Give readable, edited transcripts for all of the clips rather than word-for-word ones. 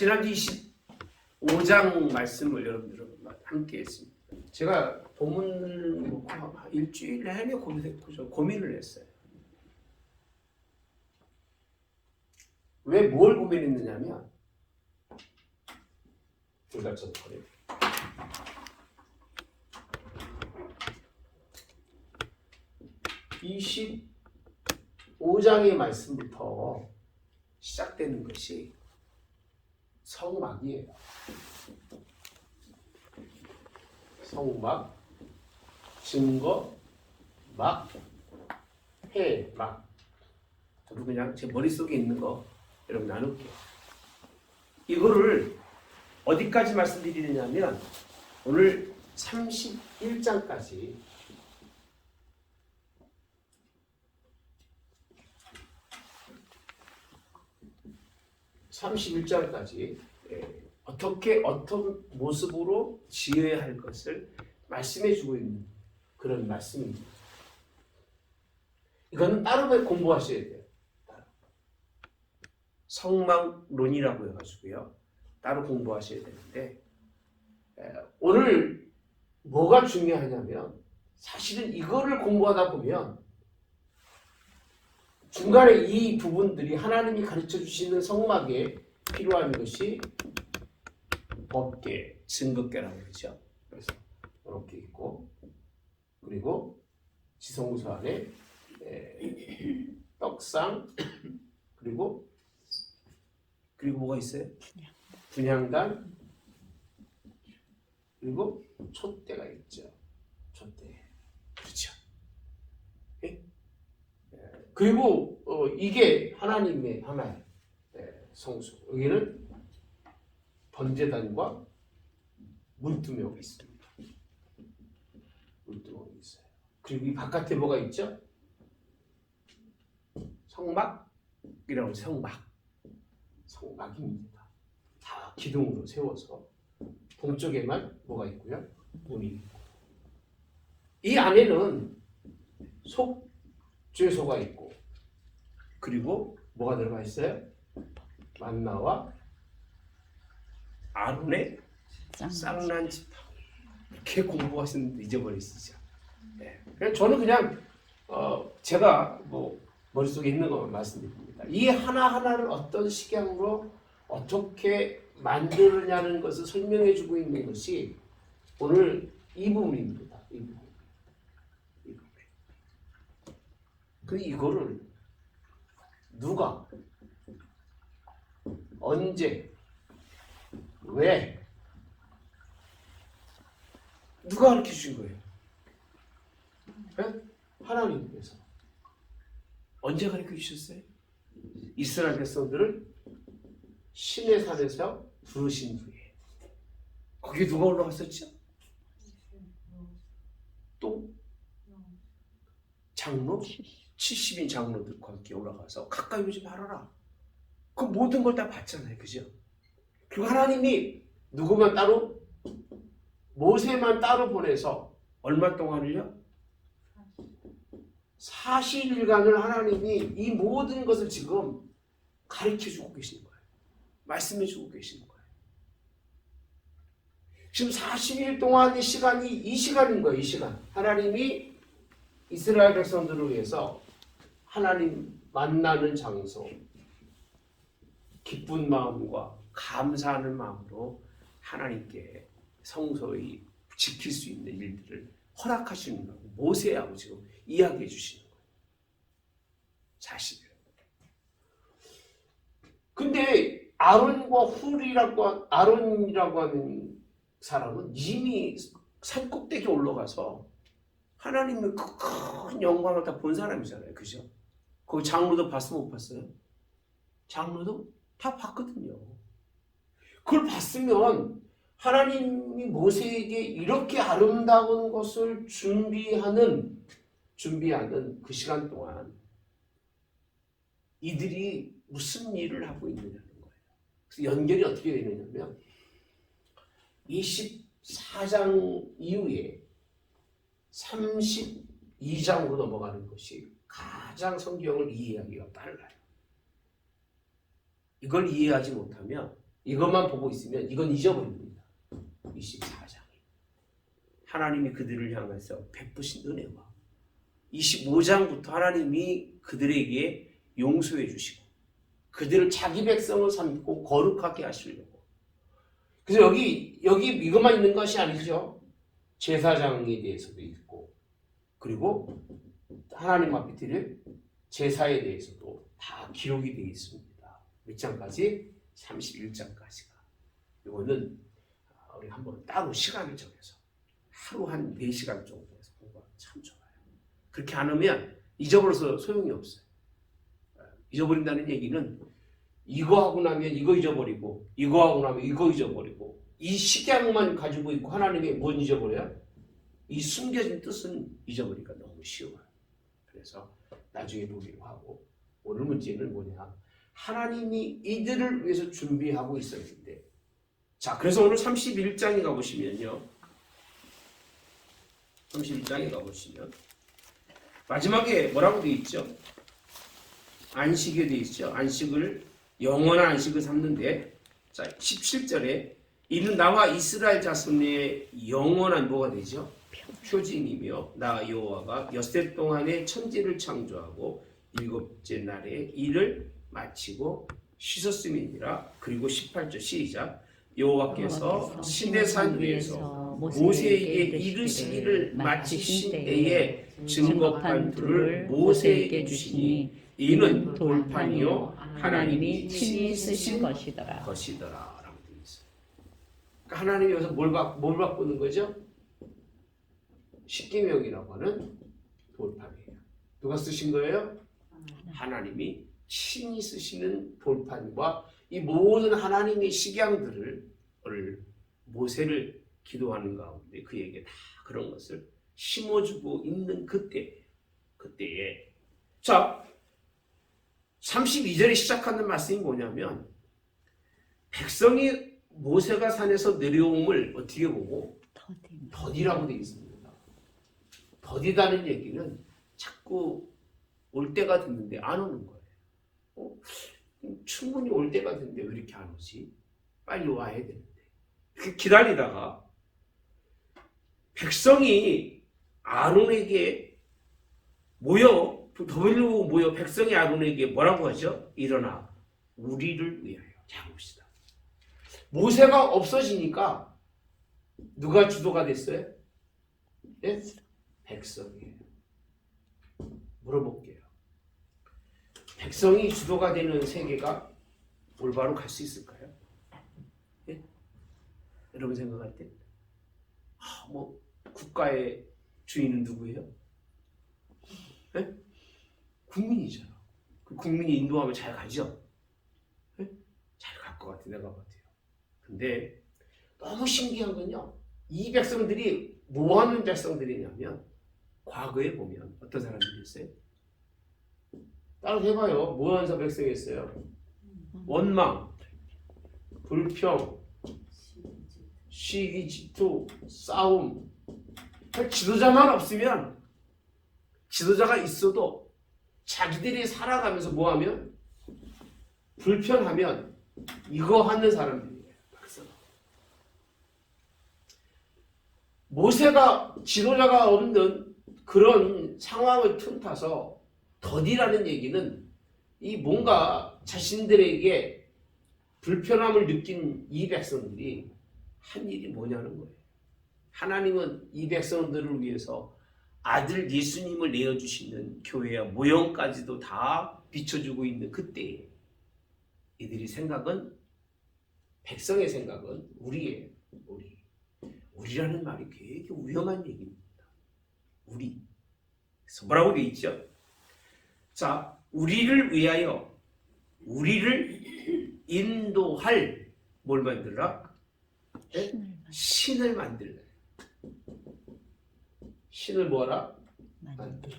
지난주 25장 말씀을 여러분들과 함께 했습니다. 제가 본문을 놓고 일주일 내내 고민을 했어요. 왜 뭘 고민했느냐면 불가처럼 버려요. 25장의 말씀부터 시작되는 것이 성막이에요. 성막, 증거, 막, 해막. 저도 그냥 제 머릿속에 있는 거 여러분 나눌게요. 이거를 어디까지 말씀드리느냐면 오늘 31장까지 31장까지 어떻게 어떤 모습으로 지어야 할 것을 말씀해 주고 있는 그런 말씀입니다. 이거는 따로 공부하셔야 돼요. 성막론이라고 해가지고요. 따로 공부하셔야 되는데 오늘 뭐가 중요하냐면 사실은 이거를 공부하다 보면 중간에 이 부분들이 하나님이 가르쳐 주시는 성막에 필요한 것이 법계, 증거계라고 그러죠. 그래서 이렇게 있고 그리고 지성소 안에 떡상 그리고 뭐가 있어요? 분향단 그리고 촛대가 있죠. 촛대. 그렇죠. 그리고 이게 하나님의 하나의 성소. 여기는 번제단과 문두명이 있습니다. 문두명이 있어요. 그리고 이 바깥에 뭐가 있죠? 성막이라고 하죠. 성막입니다. 다 기둥으로 세워서 동쪽에만 뭐가 있고요? 문이 있고. 이 안에는 속죄소가 있고 그리고 뭐가 들어가 있어요? 만나와 아론의 쌍난 지팡이. 이렇게 공부하시는데 잊어버리시죠. 저는 그냥 제가 머릿속에 있는 것만 말씀드립니다. 이 하나하나를 어떤 식양으로 어떻게 만드느냐는 것을 설명해 주고 있는 것이 오늘 이 부분입니다. 이 부분. 근데 이거를 누가 언제 왜 누가 가르쳐 주신 거예요? 네? 하나님께서 언제 가르쳐 주셨어요? 이스라엘 백성들을 시내산에서 부르신 후에 거기 누가 올라갔었죠? 또 장로 70인 장로들과 함께 올라가서 가까이 오지 말아라. 그 모든 걸 다 봤잖아요, 그죠? 그리고 하나님이 누구만 따로 모세만 따로 보내서 얼마 동안을요? 40일간을 하나님이 이 모든 것을 지금 가르쳐주고 계시는 거예요. 말씀해주고 계시는 거예요. 지금 40일 동안의 시간이 이 시간인 거예요. 이 시간. 하나님이 이스라엘 백성들을 위해서 하나님 만나는 장소, 기쁜 마음과 감사하는 마음으로 하나님께 성소의 지킬 수 있는 일들을 허락하시는 거고 모세하고 지금 이야기해 주시는 거예요. 40일. 근데 아론이라고 하는 사람은 이미 산 꼭대기에 올라가서 하나님의 큰 영광을 다 본 사람이잖아요. 그죠? 거기 장로도 봤어 못 봤어요? 장로도 다 봤거든요. 그걸 봤으면 하나님이 모세에게 이렇게 아름다운 것을 준비하는 그 시간 동안 이들이 무슨 일을 하고 있느냐는 거예요. 그래서 연결이 어떻게 되느냐면 24장 이후에 32장으로 넘어가는 것이 가장 성경을 이해하기가 빨라요. 이걸 이해하지 못하면 이것만 보고 있으면 이건 잊어버립니다. 24장에 하나님이 그들을 향해서 베푸신 은혜와 25장부터 하나님이 그들에게 용서해 주시고 그들을 자기 백성을 삼고 거룩하게 하시려고. 그래서 여기 이것만 있는 것이 아니죠. 제사장에 대해서도 있고 그리고 하나님 앞에 드릴 제사에 대해서도 다 기록이 되어 있습니다. 몇 장까지? 31장까지가. 이거는 우리 한번 따로 시간을 정해서 하루 한 4시간 정도에서 공부하면 참 좋아요. 그렇게 안 하면 잊어버려서 소용이 없어요. 잊어버린다는 얘기는 이거 하고 나면 이거 잊어버리고 이거 하고 나면 이거 잊어버리고 이 식양만 가지고 있고 하나님의 뭔 잊어버려요? 이 숨겨진 뜻은 잊어버리기가 너무 쉬워요. 그래서 나중에 보기로 하고 오늘 문제는 뭐냐? 하나님이 이들을 위해서 준비하고 있었는데 자 그래서 오늘 31장에 가보시면요. 31장에 가보시면 마지막에 뭐라고 되어 있죠? 안식에 되어 있죠. 안식을 영원한 안식을 삼는데 자 17절에 이는 나와 이스라엘 자손의 영원한 뭐가 되죠? 표징이며 나 여호와가 엿새 동안에 천지를 창조하고 일곱째 날에 일을 마치고 쉬셨음이니라. 그리고 18절 시작 여호와께서 시내산 위에서 모세에게 이르시기를 마치신 때에 증거판 둘을 모세에게 주시니 이는 돌판이요 하나님이 친히 쓰신 것이더라 라고 되어 있어요. 그러니까 하나님이 여기서 뭘 바꾸는 거죠? 십계명이라고 하는 돌판이에요. 누가 쓰신 거예요? 하나님이 친히 쓰시는 돌판과 이 모든 하나님의 식양들을 모세를 기도하는 가운데 그에게 다 그런 것을 심어주고 있는 그때에 자 32절에 시작하는 말씀이 뭐냐면 백성이 모세가 산에서 내려옴을 어떻게 보고 더디라고 되어 있습니다. 더디다는 얘기는 자꾸 올 때가 됐는데 안 오는 거예요. 충분히 올 때가 됐는데 왜 이렇게 안 오지? 빨리 와야 되는데. 기다리다가 백성이 아론에게 모여 백성이 아론에게 뭐라고 하죠? 일어나 우리를 위하여. 자 봅시다. 모세가 없어지니까 누가 주도가 됐어요? 예? 백성이에요. 물어볼게요. 백성이 주도가 되는 세계가 올바로 갈 수 있을까요? 예? 여러분 생각할 때 국가의 주인은 누구예요? 예? 국민이잖아. 그 국민이 인도하면 잘 가죠? 예? 잘 갈 것 같아, 내가 봐도요. 근데 너무 신기한 건요. 이 백성들이 뭐 하는 백성들이냐면 과거에 보면 어떤 사람들이었어요? 따로 해봐요. 뭐 하는 백성이었어요? 원망, 불평, 시기, 질투, 싸움. 지도자만 없으면 지도자가 있어도 자기들이 살아가면서 뭐하면 불편하면 이거 하는 사람들이에요. 모세가 지도자가 없는 그런 상황을 틈타서 더디라는 얘기는 이 뭔가 자신들에게 불편함을 느낀 이 백성들이 한 일이 뭐냐는 거예요. 하나님은 이 백성들을 위해서 아들 예수님을 내어주시는 교회와 모형까지도 다 비춰주고 있는 그때에 이들이 생각은 백성의 생각은 우리예요. 우리라는 말이 되게 위험한 얘기입니다. 우리. 그래서 뭐라고 되어 있죠? 자, 우리를 위하여 우리를 인도할 뭘 만들라? 신을 만들라. 신을 뭐라? 만들라.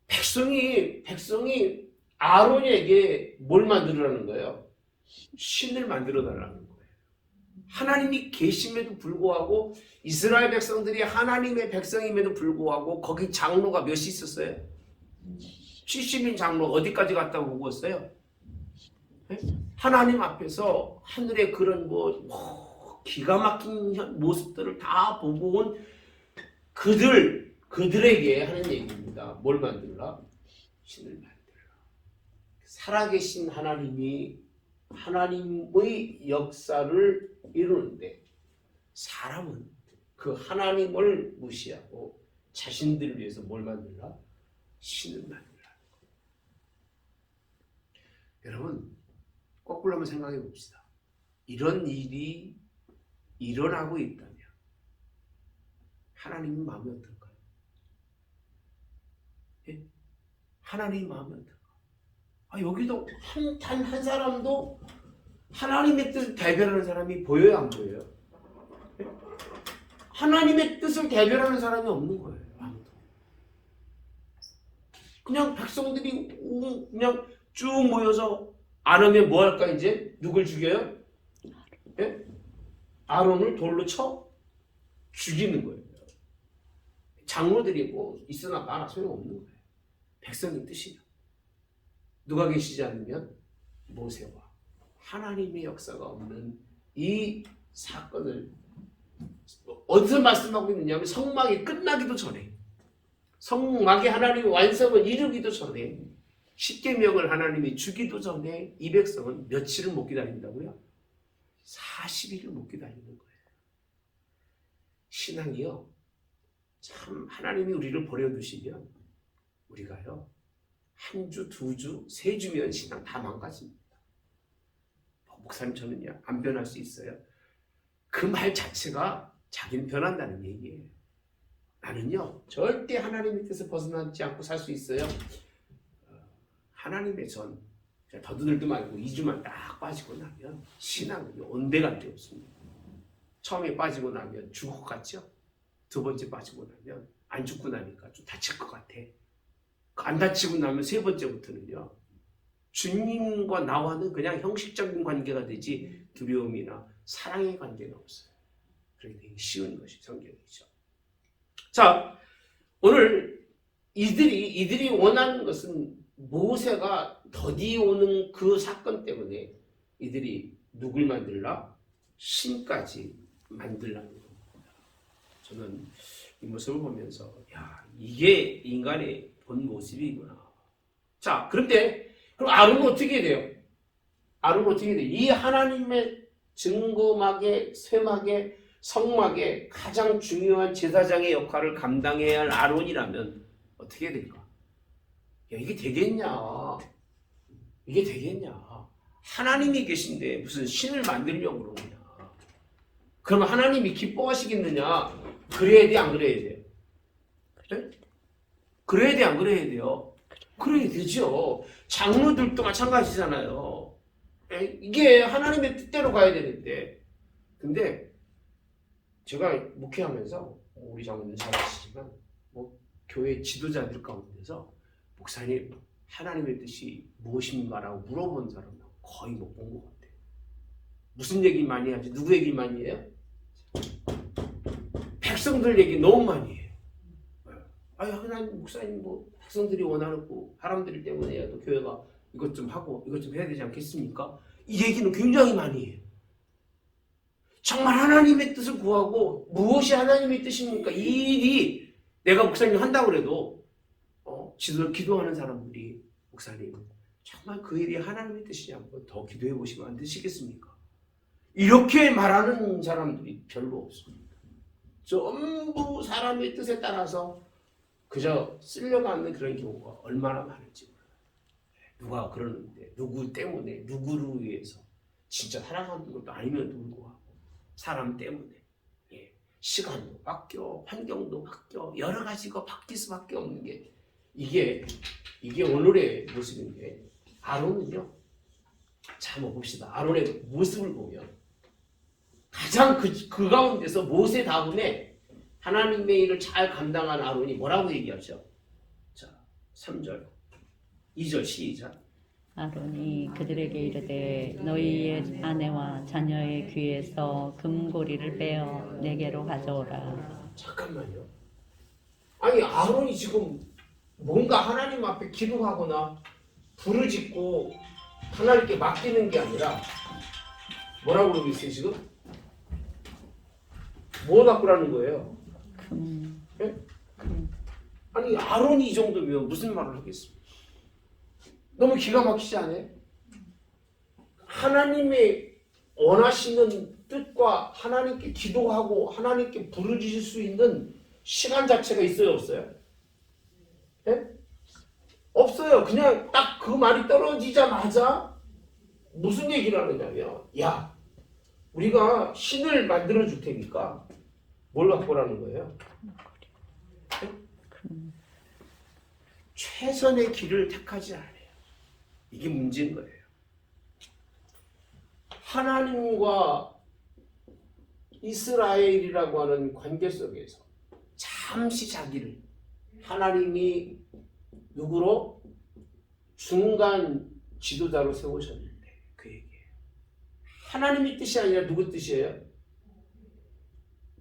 백성이 아론에게 뭘 만들라는 거예요? 신을 만들어 달라는 거예요. 하나님이 계심에도 불구하고 이스라엘 백성들이 하나님의 백성임에도 불구하고 거기 장로가 몇이 있었어요? 70인 장로 어디까지 갔다고 보고 있어요? 하나님 앞에서 하늘의 그런 기가 막힌 모습들을 다 보고 온 그들에게 하는 얘기입니다. 뭘 만들라? 신을 만들라. 살아계신 하나님이 하나님의 역사를 이루는데 사람은 그 하나님을 무시하고 자신들을 위해서 뭘 만들라? 신을 만들라. 여러분 거꾸로 한번 생각해 봅시다. 이런 일이 일어나고 있다면 하나님의 마음이 어떨까요? 예? 하나님의 마음이 어떨까요? 여기도 단 한 사람도 하나님의 뜻을 대변하는 사람이 보여요, 안 보여요? 예? 하나님의 뜻을 대변하는 사람이 없는 거예요, 아무도. 그냥 백성들이 그냥 쭉 모여서 안 하면 뭐 할까 이제? 누굴 죽여요? 예? 아론을 돌로 쳐 죽이는 거예요. 장로들이 뭐 있으나 마나 소용없는 거예요. 백성의 뜻이야. 누가 계시지 않으면 모세와 하나님의 역사가 없는 이 사건을 어디서 말씀하고 있느냐면 성막이 끝나기도 전에, 성막이 하나님의 완성을 이루기도 전에, 십계명을 하나님이 주기도 전에 이 백성은 며칠을 못 기다린다고요? 40일을 못 기다리는 거예요. 신앙이요, 참 하나님이 우리를 버려두시면 우리가요 한 주, 두 주, 세 주면 신앙 다 망가집니다. 목사님 저는요 안 변할 수 있어요. 그 말 자체가 자기는 변한다는 얘기예요. 나는요 절대 하나님의 뜻을 벗어나지 않고 살 수 있어요. 하나님의 전 더듬들도 말고 2주만 딱 빠지고 나면 신앙은 온데간데 없습니다. 처음에 빠지고 나면 죽을 것 같죠? 두 번째 빠지고 나면 안 죽고 나니까 좀 다칠 것 같아. 안 다치고 나면 세 번째부터는요 주님과 나와는 그냥 형식적인 관계가 되지 두려움이나 사랑의 관계가 없어요. 그렇게 되게 쉬운 것이 성경이죠. 자, 오늘 이들이 원하는 것은 모세가 더디 오는 그 사건 때문에 이들이 누굴 만들라? 신까지 만들라는 겁니다. 저는 이 모습을 보면서 이게 인간의 본 모습이구나. 자, 그런데 그럼 아론은 어떻게 돼요? 아론은 어떻게 돼요? 이 하나님의 증거막의 쇠막의 성막의 가장 중요한 제사장의 역할을 감당해야 할 아론이라면 어떻게 될까? 이게 되겠냐? 이게 되겠냐? 하나님이 계신데 무슨 신을 만들려고 그러냐? 그러면 하나님이 기뻐하시겠느냐? 그래야 돼, 안 그래야 돼? 그래? 그래야 돼, 안 그래야 돼요? 그래야 되죠. 장로들도 마찬가지잖아요. 이게 하나님의 뜻대로 가야 되는데. 근데 제가 목회하면서 우리 장로는 잘 아시지만 교회 지도자들 가운데서 목사님 하나님의 뜻이 무엇인가라고 물어본 사람은 거의 못 본 것 같아요. 무슨 얘기 많이 하지? 누구 얘기 많이 해요? 백성들 얘기 너무 많이 해요. 하나님 목사님 백성들이 원하고 사람들 때문에 또 교회가 이것 좀 하고 이것 좀 해야 되지 않겠습니까? 이 얘기는 굉장히 많이 해요. 정말 하나님의 뜻을 구하고 무엇이 하나님의 뜻입니까? 이 일이 내가 목사님 한다고 그래도 기도하는 사람들이 목사님 정말 그 일이 하나님의 뜻이냐 한번 더 기도해 보시면 안 되시겠습니까? 이렇게 말하는 사람들이 별로 없습니다. 전부 사람의 뜻에 따라서 그저 쓰려고 하는 그런 경우가 얼마나 많을지 몰라요. 누가 그러는데 누구 때문에 누구를 위해서 진짜 살아가는 것도 아니면 불구하고 사람 때문에 시간도 바뀌어 환경도 바뀌어 여러 가지가 바뀔 수밖에 없는 게 이게 오늘의 모습인데 아론은요. 자, 한번 봅시다. 아론의 모습을 보면 가장 그 가운데서 모세 다음에 하나님의 일을 잘 감당한 아론이 뭐라고 얘기하죠? 자, 3절, 2절 시작. 아론이 그들에게 이르되 너희의 아내와 자녀의 귀에서 금고리를 빼어 내게로 가져오라. 잠깐만요. 아니 아론이 지금 뭔가 하나님 앞에 기도하거나 부르짖고 하나님께 맡기는 게 아니라 뭐라고 그러고 있어요 지금? 뭐 바꾸라는 거예요? 예? 아니 아론이 이 정도면 무슨 말을 하겠습니까? 너무 기가 막히지 않아요? 하나님의 원하시는 뜻과 하나님께 기도하고 하나님께 부르짖을 수 있는 시간 자체가 있어요 없어요? 예? 없어요. 그냥 딱 그 말이 떨어지자마자 무슨 얘기를 하느냐면 야 우리가 신을 만들어 줄 테니까 뭘 갖고 오라는 거예요? 예? 최선의 길을 택하지 않아요. 이게 문제인 거예요. 하나님과 이스라엘이라고 하는 관계 속에서 잠시 자기를 하나님이 누구로? 중간 지도자로 세우셨는데 그 얘기예요. 하나님의 뜻이 아니라 누구 뜻이에요?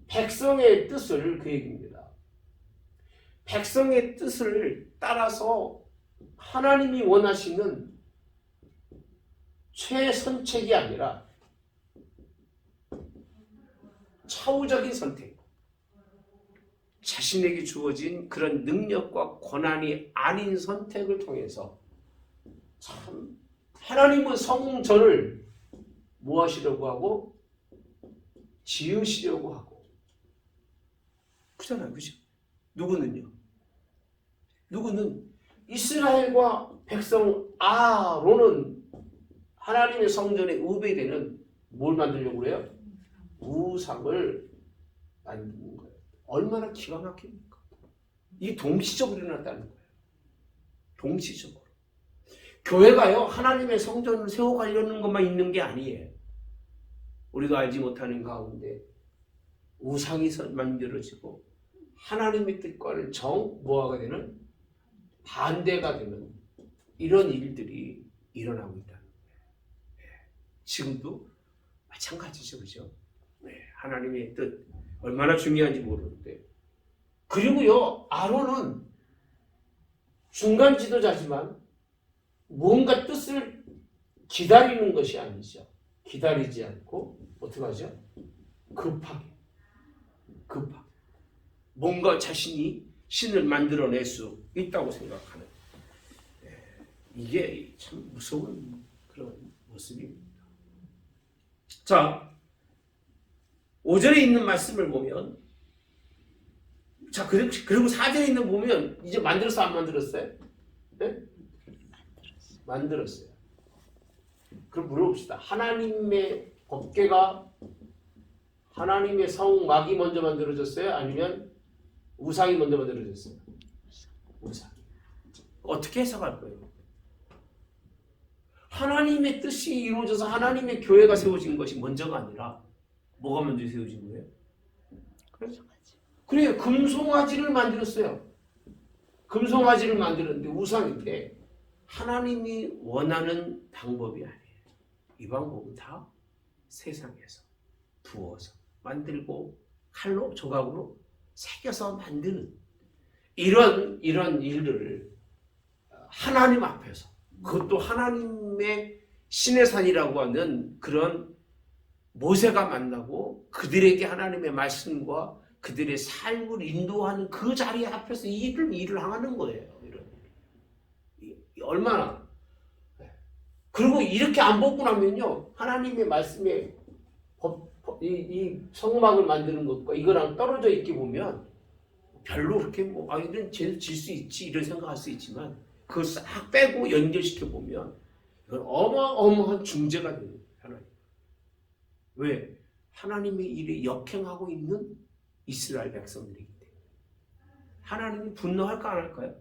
백성의 뜻을 그 얘기입니다. 백성의 뜻을 따라서 하나님이 원하시는 최선책이 아니라 차후적인 선택, 자신에게 주어진 그런 능력과 권한이 아닌 선택을 통해서 참 하나님은 성전을 뭐 하시려고 하고 지으시려고 하고 그잖아요, 그죠? 누구는요? 누구는 이스라엘과 백성 아론은 하나님의 성전에 의배되는 뭘 만들려고 그래요? 우상을 만드는 거예요. 얼마나 기가 막힙니까? 이게 동시적으로 일어났다는 거예요. 동시적으로. 교회가요, 하나님의 성전을 세워가려는 것만 있는 게 아니에요. 우리가 알지 못하는 가운데 우상이 만들어지고 하나님의 뜻과는 뭐가 되는? 반대가 되는 이런 일들이 일어나고 있다는 거예요. 지금도 마찬가지죠, 그죠? 하나님의 뜻 얼마나 중요한지 모르는데, 그리고요 아론은 중간 지도자지만 뭔가 뜻을 기다리는 것이 아니죠. 기다리지 않고 어떻게 하죠? 급하게 뭔가 자신이 신을 만들어낼 수 있다고 생각하는, 이게 참 무서운 그런 모습입니다. 자, 5절에 있는 말씀을 보면, 자, 그리고 4절에 있는 보면 이제 만들었어 안 만들었어요? 네? 만들었어요. 그럼 물어봅시다. 하나님의 법궤가 하나님의 성막이 먼저 만들어졌어요? 아니면 우상이 먼저 만들어졌어요? 우상. 어떻게 해석할 거예요? 하나님의 뜻이 이루어져서 하나님의 교회가 세워진 것이 먼저가 아니라 뭐가 먼저 세워진 거예요? 그래요. 금송아지를 만들었어요. 금송아지를 만들었는데 우상인데 하나님이 원하는 방법이 아니에요. 이 방법은 다 세상에서 부어서 만들고 칼로 조각으로 새겨서 만드는 이런 일들을 하나님 앞에서, 그것도 하나님의 신의 산이라고 하는 그런 모세가 만나고 그들에게 하나님의 말씀과 그들의 삶을 인도하는 그 자리 앞에서 일을 하는 거예요. 얼마나. 그리고 이렇게 안 보고 나면요, 하나님의 말씀에 이 성막을 만드는 것과 이거랑 떨어져 있게 보면 별로 그렇게 이런 죄를 질 수 있지 이런 생각할 수 있지만, 그걸 싹 빼고 연결시켜 보면 이건 어마어마한 중재가 되는 거예요. 하나님. 왜? 하나님의 일에 역행하고 있는 이스라엘 백성들이기 때문에. 하나님이 분노할까 안 할까요?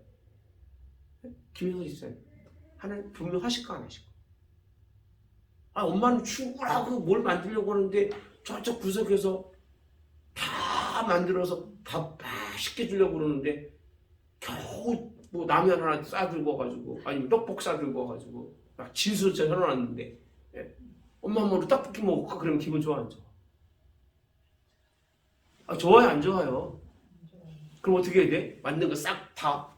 김영선 집사님, 하나님 분노하실까 안 하실까? 엄마는 죽으라고 뭘 만들려고 하는데 저쪽 구석에서 다 만들어서 밥 맛있게 주려고 그러는데 겨우 뭐 라면 하나 싸들고 가지고 아니면 떡볶이 싸들고 가지고 막 진수처럼 해놨는데, 엄마 뭐로 떡볶이 먹을까? 그러면 기분 좋아 안 좋아? 좋아요 안 좋아요? 그럼 어떻게 해야 돼? 만든 거 싹 다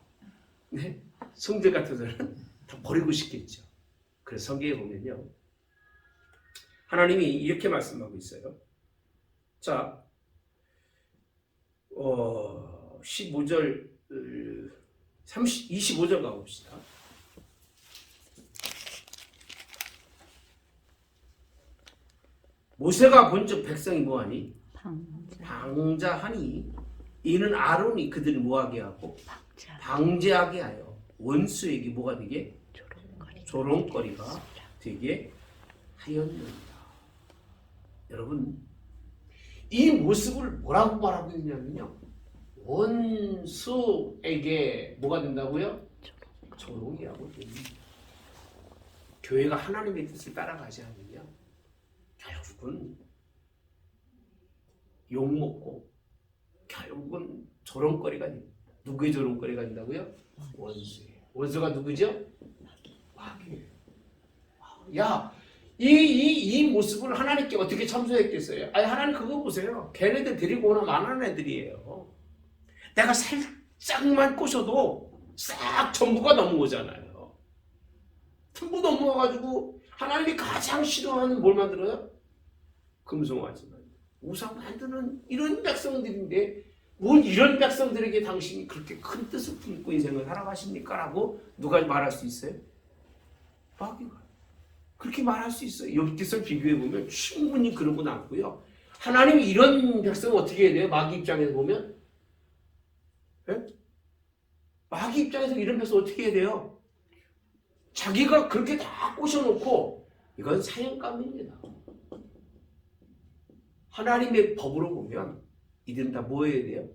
성질 같아서는 다 버리고 싶겠죠. 그래서 성경에 보면요, 하나님이 이렇게 말씀하고 있어요. 자, 15절, 25절 가봅시다. 모세가 본즉 백성이 뭐하니? 방자하니 이는 아론이 그들을 뭐하게 하고 방제하게 하여 원수에게 뭐가 되게? 조롱거리가 되게 하였느니라. 여러분, 이 모습을 뭐라고 말하고 있냐면요, 원수에게 뭐가 된다고요? 조롱이 하고 됩니다. 교회가 하나님의 뜻을 따라가지 않으면 결국은 욕먹고 결국은 조롱거리가 됩니다. 누구의 조롱거리가 된다고요? 원수예요. 원수가 누구죠? 마귀예요. 야, 이 모습을 하나님께 어떻게 참소했겠어요? 아니, 하나님 그거 보세요. 걔네들 데리고 오나 만한 애들이에요. 내가 살짝만 꼬셔도 싹 전부가 넘어오잖아요. 전부 넘어와가지고 하나님이 가장 싫어하는 뭘 만들어요? 금송아지만 우상 만드는 이런 백성들인데 뭘 이런 백성들에게 당신이 그렇게 큰 뜻을 품고 인생을 살아가십니까? 라고 누가 말할 수 있어요? 마귀가 그렇게 말할 수 있어요. 욥기서 비교해보면 충분히 그러고 남고요. 하나님이 이런 백성을 어떻게 해야 돼요? 마귀 입장에서 보면? 네? 마귀 입장에서 이런 백성 어떻게 해야 돼요? 자기가 그렇게 다 꼬셔놓고 이건 사형감입니다. 하나님의 법으로 보면 이들은 다 뭐 해야 돼요?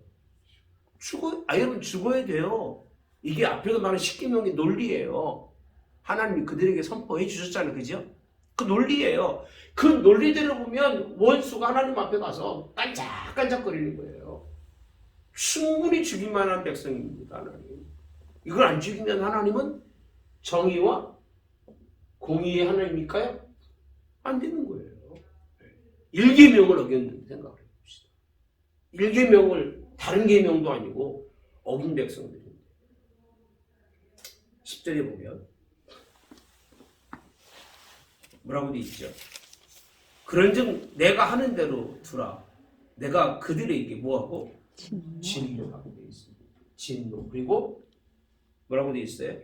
여러분 죽어야 돼요. 이게 앞에서 말하는 십계명의 논리예요. 하나님이 그들에게 선포해 주셨잖아요. 그죠? 그 논리예요. 그 논리대로 보면 원수가 하나님 앞에 가서 깐짝깐짝거리는 거예요. 충분히 죽일 만한 백성입니다. 하나님. 이걸 안 죽이면 하나님은 정의와 공의의 하나님일까요? 안 되는 거예요. 일계명을 어겼는데 생각을 해봅시다. 일계명을 다른 계명도 아니고 어긴 백성들인데 10절에 보면 뭐라고 되어 있죠? 그런즉 내가 하는 대로 두라. 내가 그들에게 뭐하고? 진노하고 되어 있습니다. 진노. 그리고 뭐라고 되어 있어요?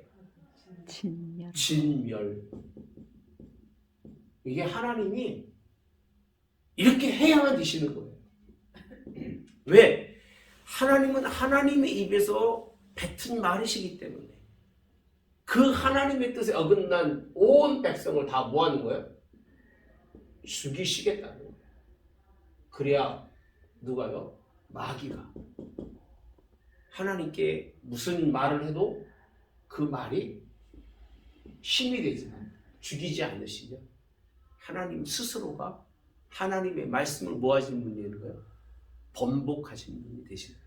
진멸. 이게 하나님이 이렇게 해야만 되시는 거예요. 왜? 하나님은 하나님의 입에서 뱉은 말이시기 때문에 그 하나님의 뜻에 어긋난 온 백성을 다 뭐하는 거예요? 죽이시겠다는 거예요. 그래야 누가요? 마귀가 하나님께 무슨 말을 해도 그 말이 힘이 되지만 죽이지 않으시면 하나님 스스로가 하나님의 말씀을 뭐 하시는 분이 되는 거예요? 번복하시는 분이 되시는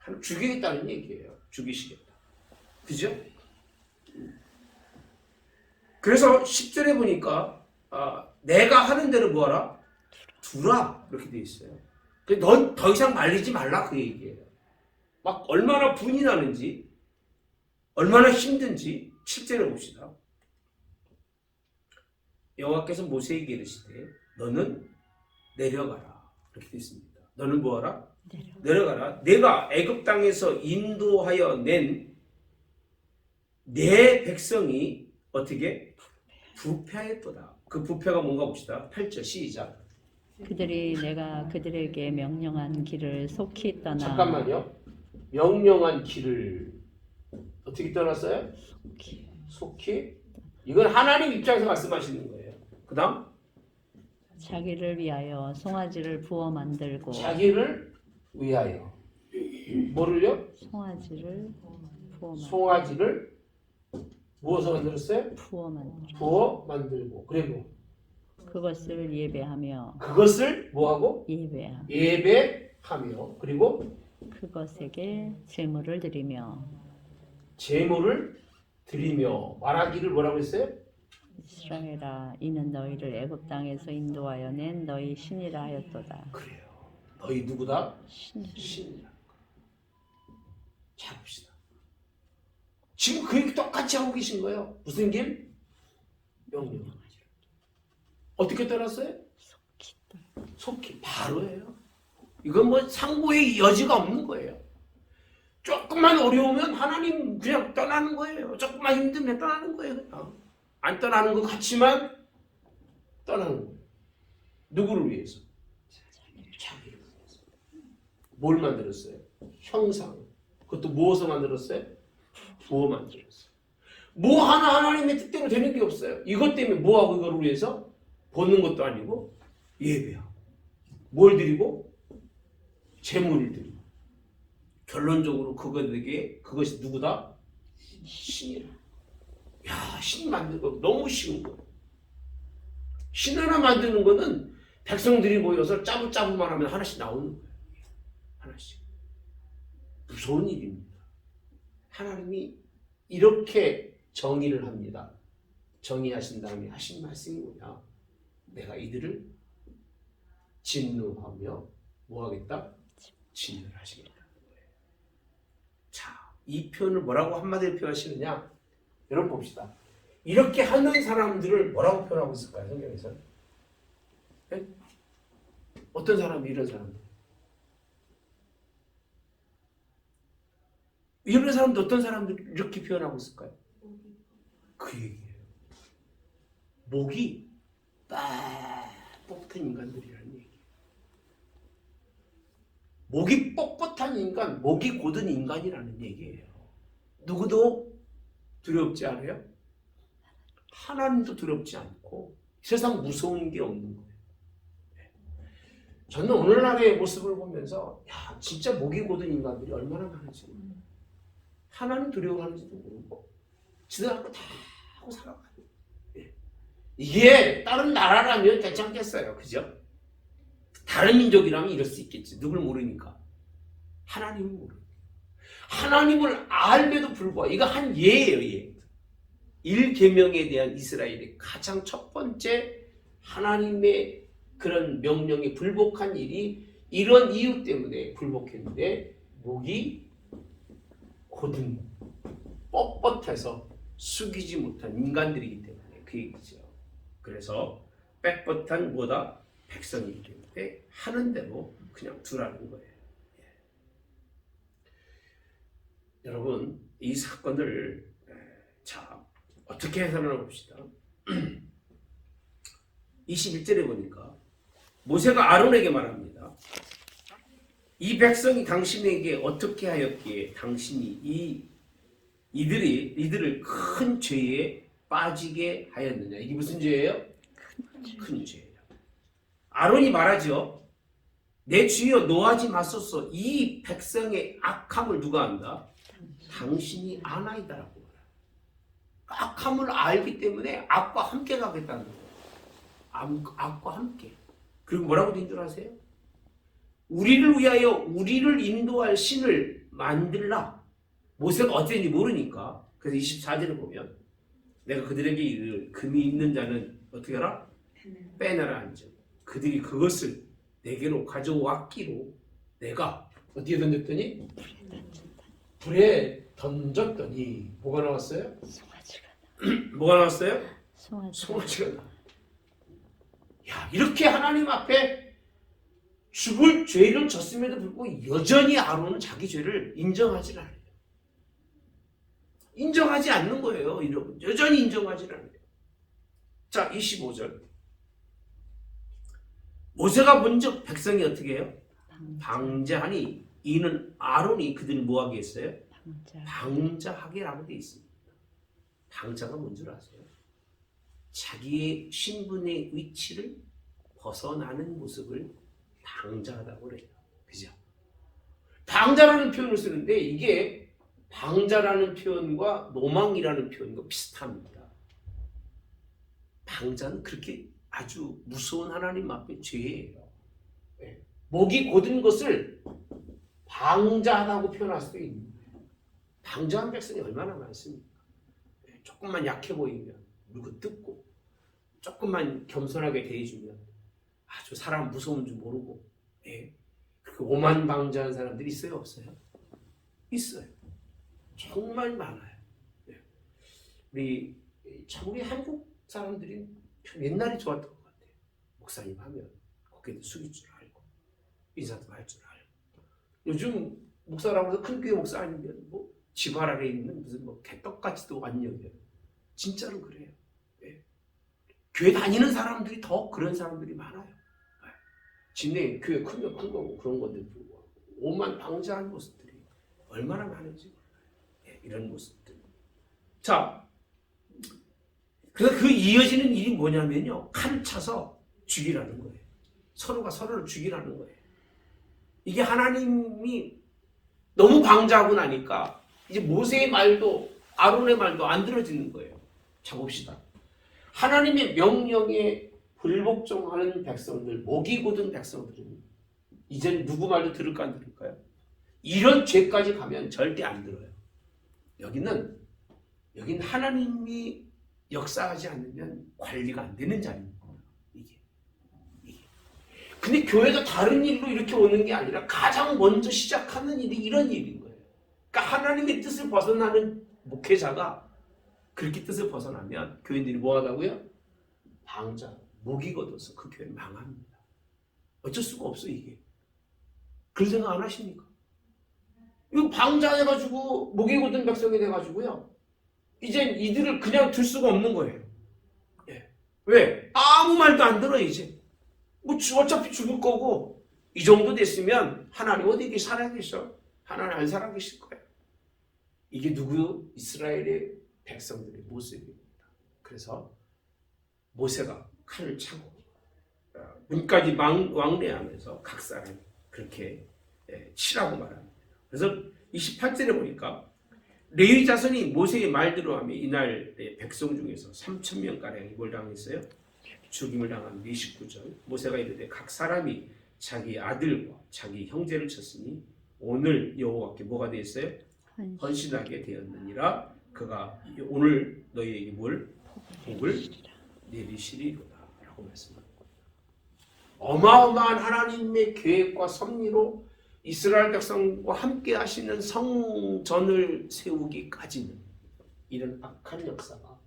거예요. 죽이겠다는 얘기예요. 죽이시겠다. 그죠? 그래서 10절에 보니까 내가 하는 대로 뭐하라? 두라. 이렇게 돼 있어요. 넌 더 이상 말리지 말라 그 얘기예요. 막 얼마나 분이 나는지 얼마나 힘든지 7절에 봅시다. 여호와께서 모세에게 이르시되 너는 내려가라. 이렇게 되어 있습니다. 너는 뭐하라? 내려가라. 내가 애굽 땅에서 인도하여 낸 내 백성이 어떻게? 부패하였도다. 그 부패가 뭔가 봅시다. 8절 시작. 그들이 내가 그들에게 명령한 길을 속히 떠나. 잠깐만요. 명령한 길을 어떻게 떠났어요? 속히. 이건 하나님 입장에서 말씀하시는 거예요. 그 다음 자기를 위하여 송아지를 부어 만들고. 자기를 위하여 뭐를요? 송아지를 부어 만들고. 송아지를 무엇을 만들었어요? 부어 만들고. 그리고 그것을 예배하며. 그것을 뭐하고? 예배하며. 그리고 그것에게 제물을 드리며. 제물을 드리며. 말하기를 뭐라고 했어요? 이스라엘아, 이는 너희를 애굽 땅에서 인도하여 낸 너희 신이라 하였도다. 그래요. 너희 누구다? 신이라. 자 봅시다. 지금 그 얘기 똑같이 하고 계신 거예요. 무슨 길? 명령하시라. 어떻게 떠났어요? 속히 바로예요. 이건 뭐 상고의 여지가 없는 거예요. 조금만 어려우면 하나님 그냥 떠나는 거예요. 조금만 힘들면 떠나는 거예요. 그냥. 안 떠나는 것 같지만 떠나는 거예요. 누구를 위해서? 자기를 위해서. 뭘 만들었어요? 형상. 그것도 무엇을 만들었어요? 부어 만들었어요. 뭐 하나 하나님의 뜻대로 되는 게 없어요. 이것 때문에 뭐하고 이거를 위해서 보는 것도 아니고 예배하고 뭘 드리고? 제물을 드리고. 결론적으로 그것이 누구다? 신이라. 야, 신 만드는 거 너무 쉬운 거예요. 신 하나 만드는 거는 백성들이 모여서 짜부짜부만 하면 하나씩 나오는 거예요. 하나씩. 무서운 일입니다. 하나님이 이렇게 정의를 합니다. 정의하신 다음에 하신 말씀이 뭐냐? 내가 이들을 진노하며 뭐하겠다? 진노를 하시겠다. 자, 이 표현을 뭐라고 한마디로 표현하시느냐? 여러분 봅시다. 이렇게 하는 사람들을 뭐라고 표현하고 있을까요? 성경에서? 네? 어떤 사람이 이런 사람들? 이런 사람도 어떤 사람들 이렇게 표현하고 있을까요? 그 얘기예요. 목이 딱 뻣뻣한 인간들이라는 얘기예요. 목이 뻣뻣한 인간, 목이 곧은 인간이라는 얘기예요. 누구도 두렵지 않아요? 하나님도 두렵지 않고 세상 무서운 게 없는 거예요. 저는 오늘날의 모습을 보면서 야, 진짜 목이 곧은 인간들이 얼마나 많은지 모르고 하나님 두려워하는지도 모르고 지들 갖고 다 하고 살아가요. 이게 다른 나라라면 괜찮겠어요. 그죠? 다른 민족이라면 이럴 수 있겠지. 누굴 모르니까. 하나님을 모르니까. 하나님을 알매도 불구하고 이거 한 예예요. 예. 1계명에 대한 이스라엘의 가장 첫 번째 하나님의 그런 명령에 불복한 일이 이런 이유 때문에 불복했는데 목이 곧은 뻣뻣해서 숙이지 못한 인간들이기 때문에 그 얘기죠. 그래서 빽뻣한 뭐다? 백성이기 때문에 하는 대로 그냥 두라는 거예요. 예. 여러분 이 사건을 자 어떻게 해석하나 봅시다. 21절에 보니까 모세가 아론에게 말합니다. 이 백성이 당신에게 어떻게 하였기에 당신이 이들을 큰 죄에 빠지게 하였느냐. 이게 무슨 죄예요? 큰 죄예요. 아론이 말하죠. 내 주여 노하지 마소서. 이 백성의 악함을 누가 안다? 당신이 아나이다라고 말해요. 악함을 알기 때문에 악과 함께 가겠다는 거예요. 악과 함께. 그리고 뭐라고 된 줄 아세요? 우리를 위하여 우리를 인도할 신을 만들라. 모세가 어땠는지 모르니까. 그래서 24절을 보면 내가 그들에게 이르 금이 있는 자는 어떻게 하라? 빼내라 한즉 그들이 그것을 내게로 가져왔기로 내가 어디에 던졌더니? 불에 던졌더니 뭐가 나왔어요? 뭐가 나왔어요? 송아지가 나왔어요. 야, 이렇게 하나님 앞에 죽을 죄를 졌음에도 불구하고 여전히 아론은 자기 죄를 인정하지 않아요. 인정하지 않는 거예요. 여러분. 여전히 인정하지 않아요. 자, 25절. 모세가 본즉 백성이 어떻게 해요? 방자하니 이는 아론이 그들을 뭐하게 했어요? 방자하게라고 되어 있습니다. 방자가 뭔 줄 아세요? 자기의 신분의 위치를 벗어나는 모습을 방자하다고 그래요. 그죠? 방자라는 표현을 쓰는데 이게 방자라는 표현과 노망이라는 표현과 비슷합니다. 방자는 그렇게 아주 무서운 하나님 앞에 죄예요. 네. 목이 곧은 것을 방자하다고 표현할 수도 있는 거예요. 방자한 백성이 얼마나 많습니까? 네. 조금만 약해 보이면 물고 뜯고 조금만 겸손하게 대해주면 아주 사람 무서운 줄 모르고 예. 그렇게 오만방자한 사람들이 있어요? 없어요? 있어요. 정말 많아요. 예. 우리 한국 사람들이 참 옛날에 좋았던 것 같아요. 목사님 하면 고개도 숙일 줄 알고 인사도 할 줄 알고. 요즘 목사라고 해서 큰 교회 목사 아니면 뭐 지발 아래 있는 무슨 뭐 개떡같이도 안 여겨요. 진짜로 그래요. 예. 교회 다니는 사람들이 더 그런 사람들이 많아요. 예. 진내 교회 크면 큰 거고 그런 건데 불구하고 오만 방자한 모습들이 얼마나 많은지 몰라요. 예. 이런 모습들. 자, 그래서 그 이어지는 일이 뭐냐면요. 칼을 차서 죽이라는 거예요. 서로가 서로를 죽이라는 거예요. 이게 하나님이 너무 방자하고 나니까 이제 모세의 말도 아론의 말도 안 들어지는 거예요. 자 봅시다. 하나님의 명령에 불복종하는 백성들, 목이 곧은 백성들은 이제는 누구 말도 들을까 안 들을까요? 이런 죄까지 가면 절대 안 들어요. 여기는 하나님이 역사하지 않으면 관리가 안 되는 자리입니다. 이게. 근데 교회가 다른 일로 이렇게 오는 게 아니라 가장 먼저 시작하는 일이 이런 일인 거예요. 그러니까 하나님의 뜻을 벗어나는 목회자가 그렇게 뜻을 벗어나면 교인들이 뭐 하다고요? 방자, 목이 걷어서 그 교회 망합니다. 어쩔 수가 없어 이게. 그런 생각 안 하십니까? 이거 방자 해가지고 목이 걷은 백성이 돼가지고요. 이젠 이들을 그냥 둘 수가 없는 거예요. 예. 왜? 아무 말도 안 들어 이제. 뭐 어차피 죽을 거고 이 정도 됐으면 하나님 어디 살아계셔? 하나님 안 살아계실 거예요. 이게 누구요? 이스라엘의 백성들의 모습입니다. 그래서 모세가 칼을 차고 문까지 왕래하면서 각 사람이 그렇게 치라고 말합니다. 그래서 28절에 보니까 레위 자손이 모세의 말대로 하며 이날 백성 중에서 3,000명가량이 뭘 당했어요? 죽임을 당한 29절. 모세가 이르되 각 사람이 자기 아들과 자기 형제를 쳤으니 오늘 여호와께 뭐가 되었어요? 헌신하게 되었느니라. 그가 오늘 너희에게 뭘? 복을 내리시리로다 라고 말씀합니다. 어마어마한 하나님의 계획과 섭리로 이스라엘 백성과 함께 하시는 성전을 세우기까지는 이런 악한 역사가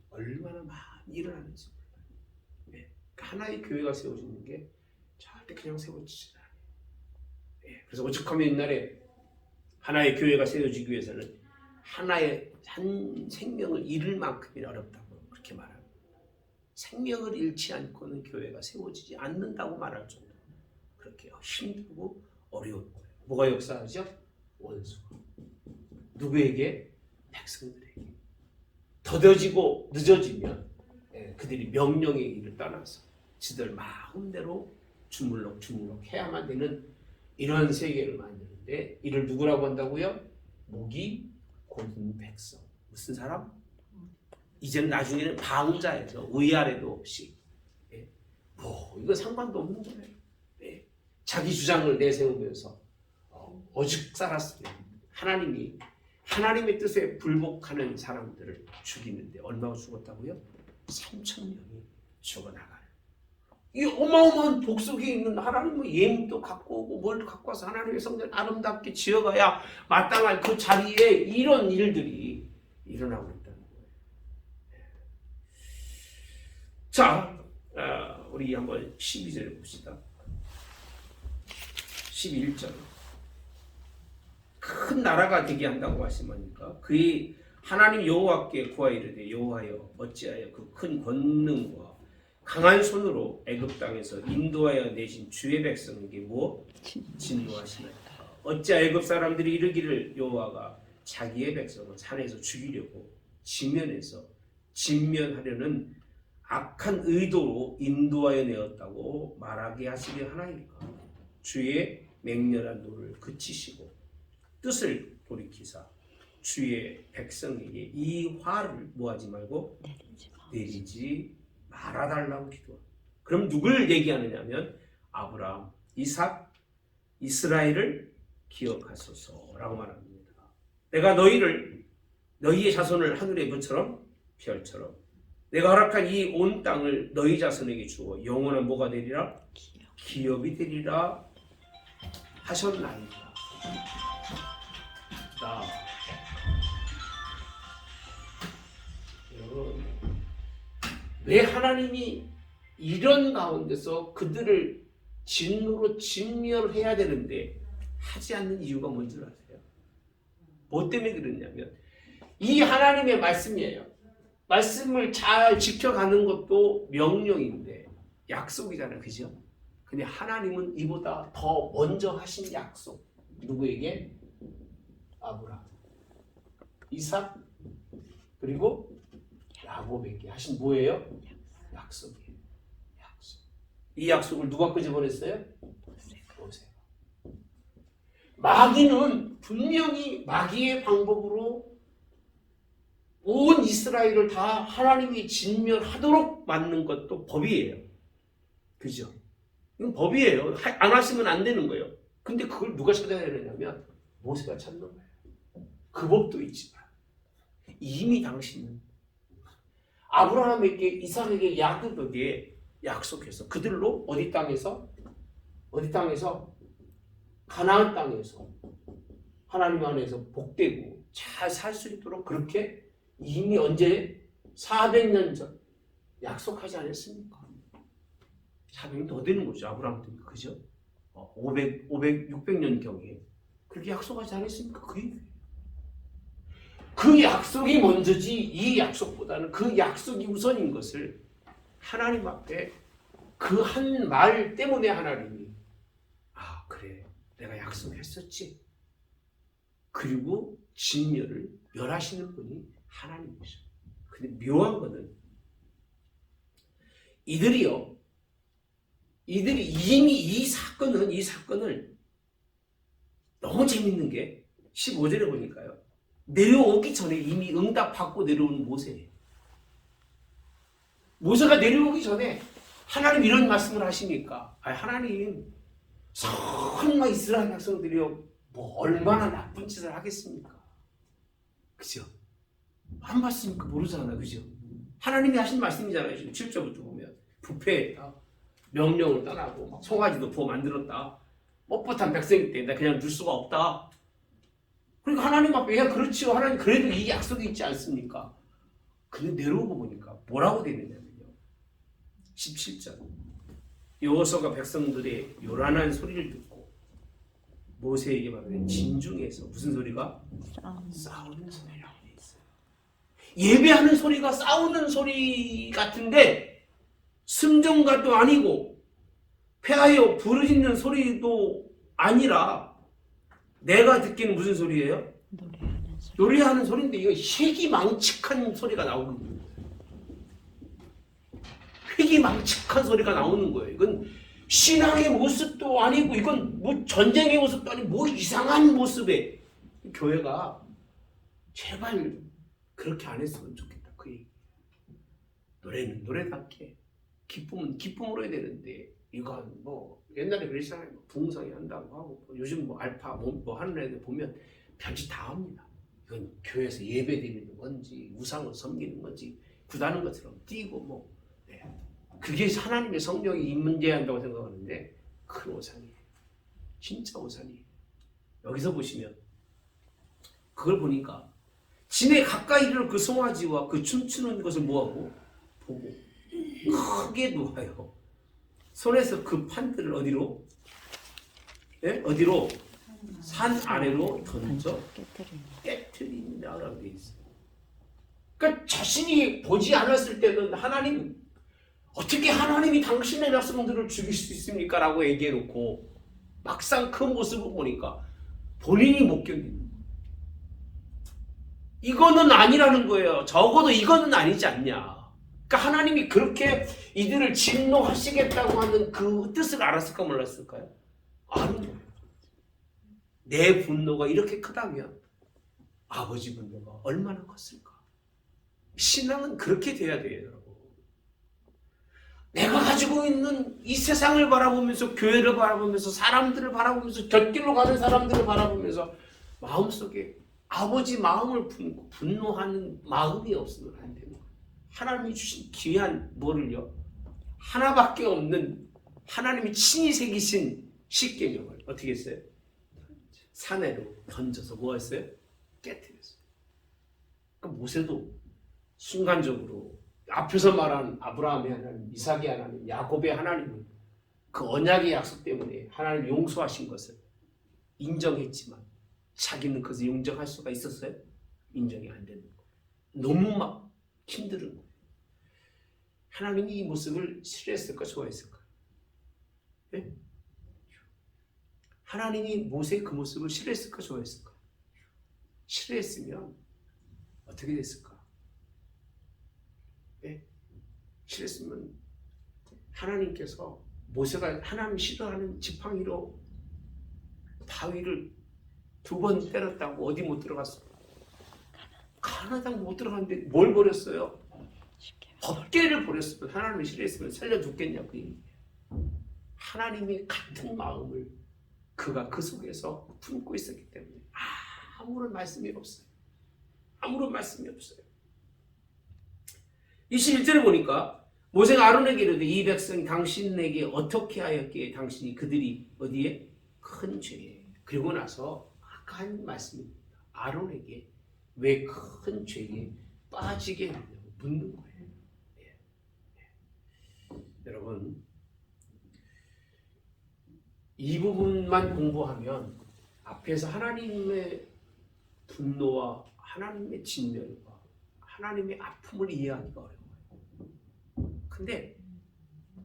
얼마나 많이 일어나는지 몰라요. 하나의 교회가 세워지는 게 절대 그냥 세워지지 않아요. 그래서 오죽하면 옛날에 하나의 교회가 세워지기 위해서는 하나의 한 생명을 잃을 만큼이나 어렵다고 그렇게 말합니다. 생명을 잃지 않고는 교회가 세워지지 않는다고 말할 정도로 그렇게 힘들고 어려운 거예요. 뭐가 역사하죠? 원수가. 누구에게? 백성들에게. 더뎌지고 늦어지면 그들이 명령의 일을 떠나서 지들 마음대로 주물럭 해야만 되는 이런 세계를 만드는데 이를 누구라고 한다고요? 목이 곧은 백성. 무슨 사람? 이제는 나중에는 방자에서 위아래도 없이 뭐 이거 상관도 없는 거예요. 자기 주장을 내세우면서 오직 살았으면 하나님의 뜻에 불복하는 사람들을 죽이는데 얼마나 죽었다고요? 3,000명이 죽어나가요. 이 어마어마한 복속에 있는 하나님의 예물도 갖고 오고 뭘 갖고 와서 하나님의 성전 아름답게 지어가야 마땅한 그 자리에 이런 일들이 일어나고 있다는 거예요. 자, 우리 한번 12절을 봅시다. 11절. 큰 나라가 되게 한다고 하시니까 그의 하나님 여호와께 구하이르되 여호와여 어찌하여 그 큰 권능과 강한 손으로 애굽 땅에서 인도하여 내신 주의 백성에게 뭐 진노하시나이까. 어찌하여 애굽 사람들이 이르기를 여호와가 자기의 백성을 산에서 죽이려고 진면하려는 악한 의도로 인도하여 내었다고 말하게 하시려 하나이까. 주의 맹렬한 노를 그치시고 뜻을 돌이키사 주의 백성에게 이 화를 뭐하지 말고 내리지 말아달라고 기도합니다. 그럼 누굴 얘기하느냐면 아브라함, 이삭, 이스라엘을 기억하소서라고 말합니다. 내가 너희의 자손을 하늘의 것처럼 별처럼 내가 허락한 이 온 땅을 너희 자손에게 주어 영원한 뭐가 되리라? 기업이 되리라 하셨나이다. 여러분 왜 하나님이 이런 가운데서 그들을 진노로 진멸해야 되는데 하지 않는 이유가 뭔지 아세요? 뭐 때문에 그랬냐면 이 하나님의 말씀이에요. 말씀을 잘 지켜가는 것도 명령인데 약속이잖아요. 그죠? 근데 하나님은 이보다 더 먼저 하신 약속. 누구에게? 아브라함, 이삭, 그리고 야곱에게 하신 뭐예요? 약속이에요. 약속. 이 약속을 누가 끄집어냈어요? 모세가. 마귀는 분명히 마귀의 방법으로 온 이스라엘을 다 하나님이 진멸하도록 만든 것도 법이에요. 그죠? 이건 법이에요. 안 하시면 안 되는 거예요. 근데 그걸 누가 찾아야 되냐면 모세가 찾는 거예요. 그 법도 있지만 이미 당신은 아브라함에게, 이삭에게, 야곱에게 약속해서 그들로 어디 땅에서 가나안 땅에서 하나님 안에서 복되고 잘 살 수 있도록 그렇게 이미 언제 400년 전 약속하지 않았습니까? 400년 더 되는 거죠. 아브라함 때문에. 그죠? 600년 경에 그렇게 약속하지 않았습니까? 그 약속이 먼저지 이 약속보다는 그 약속이 우선인 것을 하나님 앞에 그 한 말 때문에 하나님이 그래 내가 약속했었지. 그리고 진멸을 멸하시는 분이 하나님이죠. 근데 묘한 거는 이들이 이미 이 사건을 너무 재밌는 게 15절에 보니까요. 내려오기 전에 이미 응답받고 내려온 모세예요. 모세가 내려오기 전에 하나님 이런 말씀을 하시니까 하나님 설마 이스라엘 백성들이 뭐 얼마나 나쁜 짓을 하겠습니까? 그죠? 안 봤으니까 모르잖아요. 그죠? 하나님이 하신 말씀이잖아요. 지금 7절부터 보면 부패했다. 명령을 떠나고 막 송아지도 부어 만들었다. 뻣뻣한 백성일 때 나 그냥 둘 수가 없다. 그러니까 하나님 앞에 그렇지요. 하나님 그래도 이 약속이 있지 않습니까? 근데 내려오고 보니까 뭐라고 되어 있냐면요. 17절 여호수아가 백성들의 요란한 소리를 듣고 모세에게 말하는 진중에서 무슨 소리가? 싸우는 소리라고 되어 있어요. 예배하는 소리가 싸우는 소리 같은데 승전가도 아니고 폐하여 부르짖는 소리도 아니라 내가 듣기는 무슨 소리예요? 노래하는 소리인데 이거 희귀망측한 소리가 나오는 거예요. 희귀망측한 소리가 나오는 거예요. 이건 신앙의 모습도 아니고 이건 뭐 전쟁의 모습도 아니고 뭐 이상한 모습에 교회가 제발 그렇게 안 했으면 좋겠다. 그 얘기. 노래는 노래답게 기쁨은 기쁨으로 해야 되는데 이건 뭐 옛날에 그랬잖아요. 붕성이 한다고 하고 요즘 뭐 알파 뭐 하는 애들 보면 편지 다 합니다. 이건 교회에서 예배드리는 건지 우상을 섬기는 건지 구다는 것처럼 뛰고 뭐 그게 하나님의 성령이 임재한다고 생각하는데 큰 오산이에요. 진짜 오산이에요. 여기서 보시면 그걸 보니까 진에 가까이 이르는 그 송아지와 그 춤추는 것을 뭐하고 보고 크게 놓아요. 손에서 그 판들을 어디로? 어디로? 산 아래로 던져 깨트린다라고 되어 있어요. 그러니까 자신이 보지 않았을 때는 하나님 어떻게 하나님이 당신의 백성들을 죽일 수 있습니까? 라고 얘기해놓고 막상 그 모습을 보니까 본인이 못 견디는 거예요. 이거는 아니라는 거예요. 적어도 이거는 아니지 않냐. 그러니까 하나님이 그렇게 이들을 진노하시겠다고 하는 그 뜻을 알았을까 몰랐을까요? 아는 거예요. 내 분노가 이렇게 크다면 아버지 분노가 얼마나 컸을까? 신앙은 그렇게 돼야 돼요, 여러분. 내가 가지고 있는 이 세상을 바라보면서 교회를 바라보면서 사람들을 바라보면서 곁길로 가는 사람들을 바라보면서 마음속에 아버지 마음을 품고 분노하는 마음이 없으면 안 되는 거예요. 하나님이 주신 귀한 뭐를요? 하나밖에 없는 하나님이 친히 새기신 십계명을 어떻게 했어요? 산에로 던져서 뭐 했어요? 깨뜨렸어요. 그러니까 모세도 순간적으로 앞에서 말한 아브라함의 하나님, 이삭의 하나님, 야곱의 하나님은 그 언약의 약속 때문에 하나님 용서하신 것을 인정했지만 자기는 그것을 인정할 수가 있었어요? 인정이 안 되는 거예요. 너무 막 힘든 거예요. 하나님이 이 모습을 싫어했을까 좋아했을까? 네? 하나님이 모세의 그 모습을 싫어했을까 좋아했을까? 싫어했으면 어떻게 됐을까? 네? 싫어했으면 하나님께서 모세가 하나님 싫어하는 지팡이로 바위를 2번 때렸다고 어디 못 들어갔어? 가나안 땅 못 들어갔는데 뭘 버렸어요? 법궤를 버렸으면 하나님을 싫어했으면 살려줬겠냐 그 얘기예요. 하나님이 같은 마음을 그가 그 속에서 품고 있었기 때문에 아무런 말씀이 없어요. 아무런 말씀이 없어요. 21절에 보니까 모세가 아론에게 이르되 이 백성이 당신에게 어떻게 하였기에 당신이 그들이 어디에? 큰 죄에. 그리고 나서 아까 한 말씀입니다. 아론에게 왜 큰 죄에 빠지게 했냐고 묻는 거예요. 여러분 이 부분만 공부하면 앞에서 하나님의 분노와 하나님의 진멸과 하나님의 아픔을 이해하기가 어려워요. 근데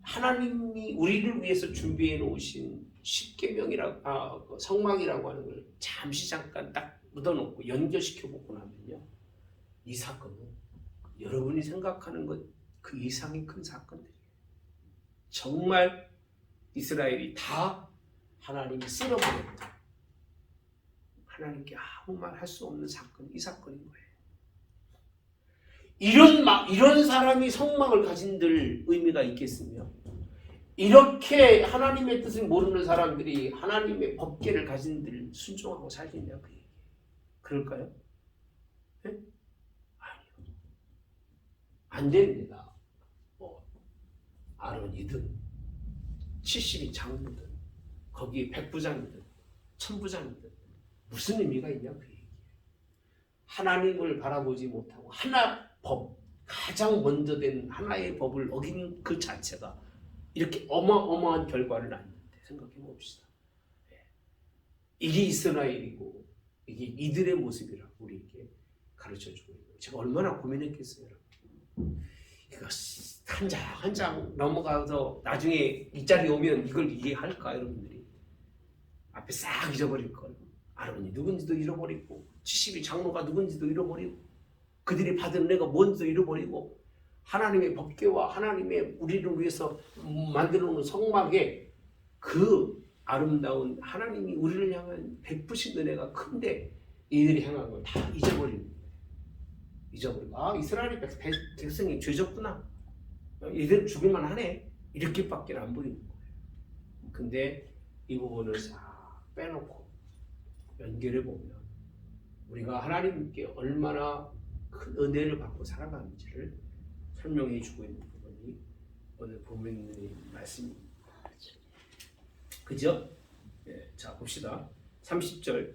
하나님이 우리를 위해서 준비해 놓으신 십계명이라고 성막이라고 하는 걸 잠시 잠깐 딱 묻어놓고 연결시켜 보고 나면요, 이 사건은 여러분이 생각하는 것 그 이상의 큰 사건들이에요. 정말 이스라엘이 다 하나님이 쓸어버렸다. 하나님께 아무 말 할 수 없는 사건, 이 사건인 거예요. 이런 사람이 성막을 가진들 의미가 있겠으며, 이렇게 하나님의 뜻을 모르는 사람들이 하나님의 법궤를 가진들 순종하고 살겠냐 그 얘기예요. 그럴까요? 네? 아니요. 안 됩니다. 아론이든 70인 장로든 거기에 백부장이든 천부장이든 무슨 의미가 있냐 그 얘기예요. 하나님을 바라보지 못하고 가장 먼저 된 하나의 법을 어긴 그 자체가 이렇게 어마어마한 결과를 낳는데 생각해 봅시다. 이게 이스라엘이고 이게 이들의 모습이라고 우리에게 가르쳐주고 있는 거예요. 제가 얼마나 고민했겠어요. 이거 한 장 넘어가서 나중에 이 자리에 오면 이걸 이해할까 여러분들이? 앞에 싹 잊어버릴 걸. 아론이 누군지도 잃어버리고 70이 장로가 누군지도 잃어버리고 그들이 받은 은혜가 뭔지도 잃어버리고 하나님의 법궤와 하나님의 우리를 위해서 만들어 놓은 성막에 그 아름다운 하나님이 우리를 향한 베푸신 은혜가 큰데 이들이 향한 걸 다 잊어버리는 거예요. 잊어버리고 이스라엘 백성이 죄졌구나. 이들 죽일만 하네. 이렇게밖에 안 보이는 거예요. 근데 이 부분을 싹 빼놓고 연결해 보면 우리가 하나님께 얼마나 큰 은혜를 받고 살아가는지를 설명해 주고 있는 부분이 오늘 본문의 말씀입니다. 그죠? 네, 자 봅시다. 30절.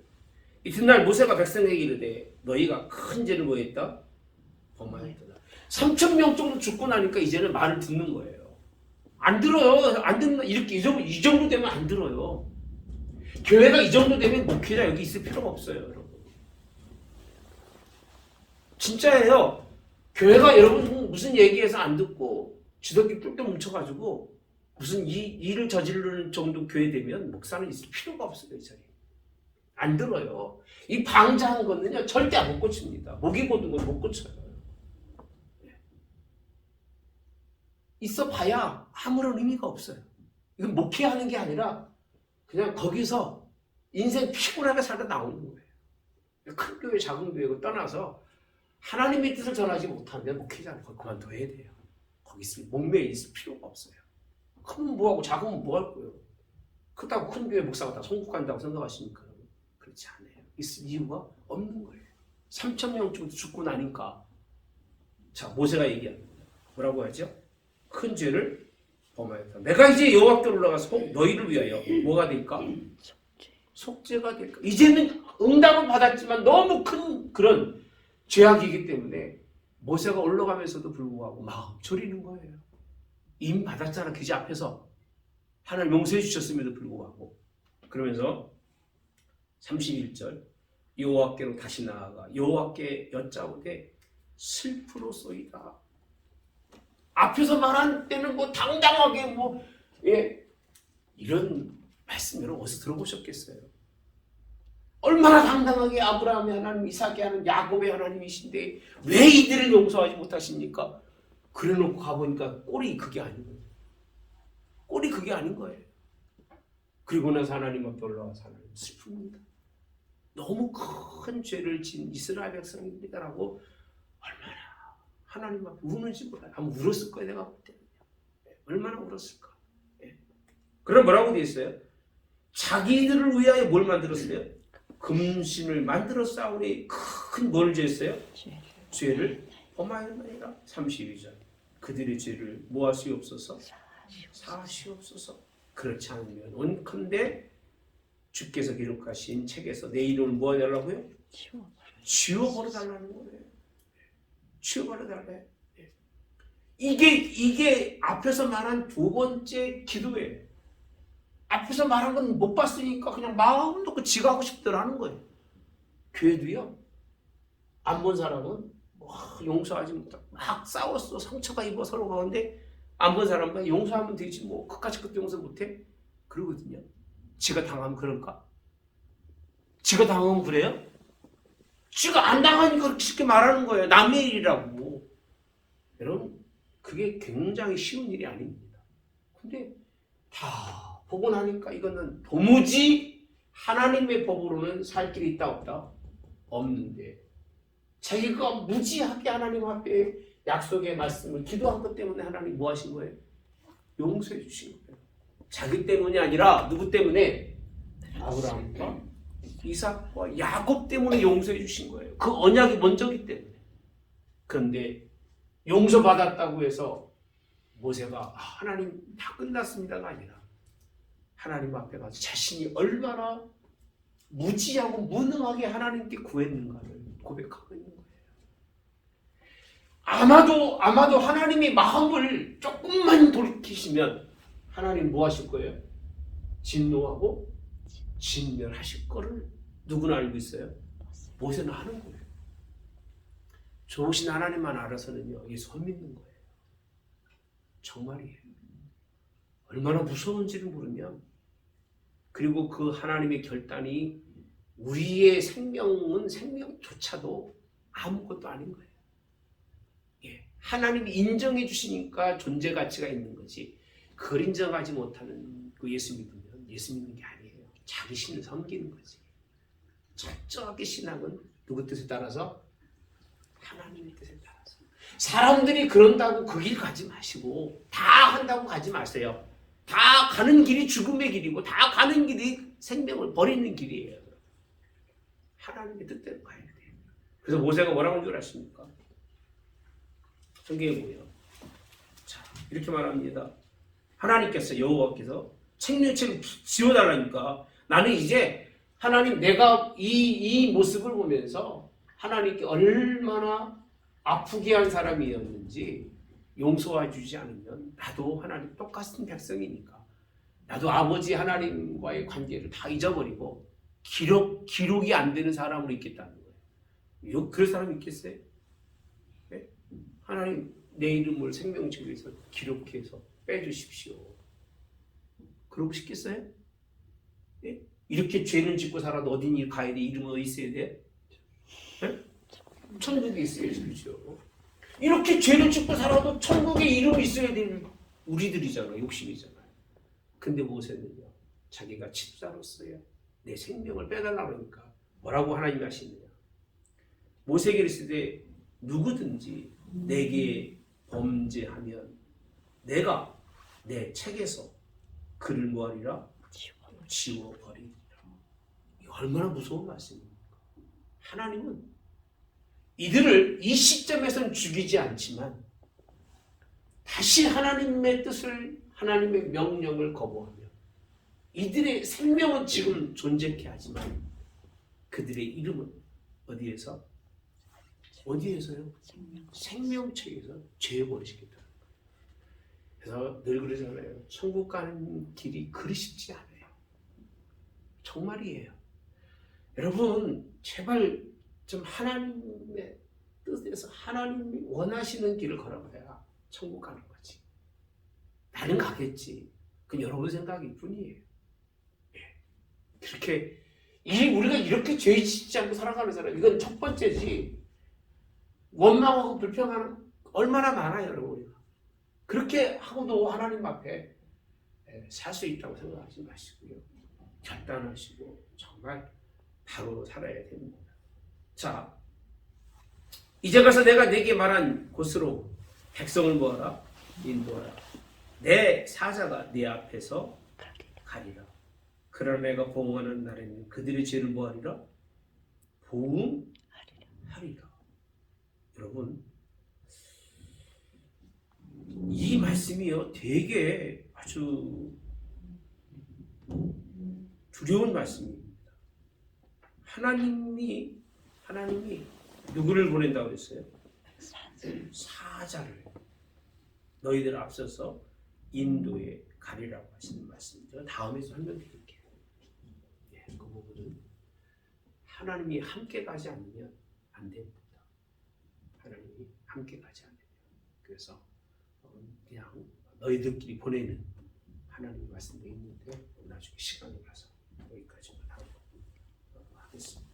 이튿날 모세가 백성에게 이르되 너희가 큰 죄를 뭐했다? 범하였다. 3,000명 정도 죽고 나니까 이제는 말을 듣는 거예요. 안 들어요. 안 듣는 이렇게 이 정도 되면 안 들어요. 교회가 이 정도 되면 목회자 여기 있을 필요가 없어요, 여러분. 진짜예요. 교회가 여러분 무슨 얘기해서 안 듣고 지도끼 뚫겨 뭉쳐가지고 무슨 일을 저지르는 정도 교회 되면 목사는 있을 필요가 없어요, 이 자리에. 안 들어요. 이 방자한 거는요 절대 못 고칩니다. 목이 고든 건 못 고쳐요. 있어 봐야 아무런 의미가 없어요. 이건 목회하는 게 아니라 그냥 거기서 인생 피곤하게 살다 나오는 거예요. 큰 교회 작은 교회고 떠나서 하나님의 뜻을 전하지 못하면 목회자는 거기 그만둬야 돼요. 거기 있으면 목매여 있을 필요가 없어요. 크면 뭐하고 작으면 뭐 할 거예요. 크다고 큰 교회 목사가 다 송국한다고 생각하시니까 그렇지 않아요. 있을 이유가 없는 거예요. 3,000명 정도 죽고 나니까 자 모세가 얘기합니다. 뭐라고 하죠? 큰 죄를 범하였다. 내가 이제 여호와께로 올라가서 너희를 위하여 뭐가 될까? 속죄가 될까? 이제는 응답은 받았지만 너무 큰 그런 죄악이기 때문에 모세가 올라가면서도 불구하고 마음 졸이는 거예요. 이미 받았잖아. 그지 앞에서 하나님 용서해 주셨음에도 불구하고. 그러면서 31절 여호와께로 다시 나아가 여호와께 여짜오되 슬프로소이다. 앞에서 말한 때는 뭐 당당하게 뭐 이런 말씀 여러분 어디서 들어보셨겠어요? 얼마나 당당하게 아브라함의 하나님, 이삭의 하나님, 야곱의 하나님이신데 왜 이들을 용서하지 못하십니까? 그래놓고 가보니까 꼴이 그게 아닌 거예요. 꼴이 그게 아닌 거예요. 그리고 나서 하나님 앞에 올라와서 하나님 슬픕니다. 너무 큰 죄를 진 이스라엘 백성입니다라고 얼마나 하나님 앞에 우는지 몰라요. 아마 울었을 거예요. 내가 볼 때는. 얼마나 울었을까. 그럼 뭐라고 되어 있어요? 자기들을 위하여 뭘 만들었어요? 금신을 만들어 싸우니 큰 뭘 죄했어요? 죄를 범하였나이다. 32절 그들의 죄를 모하시옵소서 사하시옵소서. 그렇지 않으면 온컨대 주께서 기록하신 책에서 내 이름을 모아달라고요? 지워버려달라는 거예요. 지워버려달래. 이게 앞에서 말한 두 번째 기도예요. 앞에서 말한 건 못 봤으니까 그냥 마음 놓고 지가 하고 싶더라는 거예요. 교회도요. 안 본 사람은 용서하지 못하고 막 싸웠어. 상처가 입어 서로 가운데 안 본 사람은 용서하면 되지 뭐 그까짓 것도 용서 못해? 그러거든요. 지가 당하면 그럴까? 지가 당하면 그래요? 지가 안 당하니까 그렇게 쉽게 말하는 거예요. 남의 일이라고. 여러분 그게 굉장히 쉬운 일이 아닙니다. 근데 다 보고 나니까 이거는 도무지 하나님의 법으로는 살 길이 있다 없다? 없는데 자기가 무지하게 하나님 앞에 약속의 말씀을 기도한 것 때문에 하나님 뭐 하신 거예요? 용서해 주신 거예요. 자기 때문이 아니라 누구 때문에? 아브라함과 이삭과 야곱 때문에 용서해 주신 거예요. 그 언약이 먼저기 때문에. 그런데 용서받았다고 해서 모세가 하나님 다 끝났습니다가 아니라 하나님 앞에 가서 자신이 얼마나 무지하고 무능하게 하나님께 구했는가를 고백하고 있는 거예요. 아마도 하나님의 마음을 조금만 돌이키시면 하나님 뭐 하실 거예요? 진노하고 진멸하실 거를 누구나 알고 있어요? 모세는 하는 거예요. 좋으신 하나님만 알아서는요, 이 손 믿는 거예요. 정말이에요. 얼마나 무서운지를 모르면, 그리고 그 하나님의 결단이 우리의 생명조차도 아무것도 아닌 거예요. 예, 하나님이 인정해 주시니까 존재 가치가 있는 거지. 그걸 인정하지 못하는 그 예수 믿으면 예수 믿는 게 아니에요. 자기 신을 섬기는 거지. 철저하게 신앙은 누구 뜻에 따라서? 하나님의 뜻에 따라서. 사람들이 그런다고 그 길 가지 마시고 다 한다고 가지 마세요. 다 가는 길이 죽음의 길이고 다 가는 길이 생명을 버리는 길이에요. 하나님의 뜻대로 가야 돼요. 그래서 모세가 뭐라고 한 줄 아십니까? 성경에 보면 자 이렇게 말합니다. 하나님께서 여호와께서 생명책을 지워달라니까 나는 이제 하나님 내가 이 모습을 보면서 하나님께 얼마나 아프게 한 사람이었는지 용서해 주지 않으면 나도 하나님 똑같은 백성이니까 나도 아버지 하나님과의 관계를 다 잊어버리고 기록이 안 되는 사람으로 있겠다는 거예요. 그럴 사람 있겠어요? 네? 하나님 내 이름을 생명책에서 기록해서 빼주십시오. 그러고 싶겠어요? 네? 이렇게 죄를 짓고 살아도 어디 가야 돼? 이름은 어디 있어야 돼? 네? 천국에 있어야지, 그렇죠? 이렇게 죄를 짓고 살아도 천국에 이름이 있어야 될 우리들이잖아, 욕심이잖아요. 근데 모세는요, 자기가 집사로서요, 내 생명을 빼달라고 하니까 뭐라고 하나님이 하시느냐? 모세에게 이르시되 누구든지 내게 범죄하면 내가 내 책에서 그를 뭐하리라? 지워버리리라. 이거 얼마나 무서운 말씀입니까? 하나님은 이들을 이 시점에서는 죽이지 않지만 다시 하나님의 뜻을 하나님의 명령을 거부하며 이들의 생명은 지금 존재케 하지만 그들의 이름은 어디에서? 어디에서요? 생명책에서 죄 버리시겠다. 그래서 늘 그러잖아요. 천국 가는 길이 그리 쉽지 않아요. 정말이에요. 여러분 제발 좀 하나님의 뜻에서 하나님이 원하시는 길을 걸어봐야 천국 가는 거지. 나는 가겠지. 그건 여러분 생각일 뿐이에요. 예. 그렇게 우리가 이렇게 죄 짓지 않고 살아가는 사람, 이건 첫 번째지. 원망하고 불평하는 얼마나 많아요, 여러분. 우리가 그렇게 하고도 하나님 앞에 살 수 있다고 생각하지 마시고요. 결단하시고 정말 바로 살아야 됩니다. 자, 이제 가서 내가 네게 말한 곳으로 백성을 모아라, 인도하라. 내 사자가 네 앞에서 가리라. 그러나 내가 보응하는 날에는 그들의 죄를 뭐하리라? 보응하리라. 여러분, 이 말씀이요 되게 아주 두려운 말씀입니다. 하나님이 누구를 보낸다고 했어요? 사자를 너희들 앞서서 인도에 가리라고 하시는 말씀이죠. 다음에 설명드릴게요. 예, 그 부분은 하나님이 함께 가지 않으면 안 됩니다. 하나님이 함께 가지 않으면. 그래서 그냥 너희들끼리 보내는 하나님의 말씀도 있는데 나중에 시간이 가서 여기까지만 하고 하겠습니다.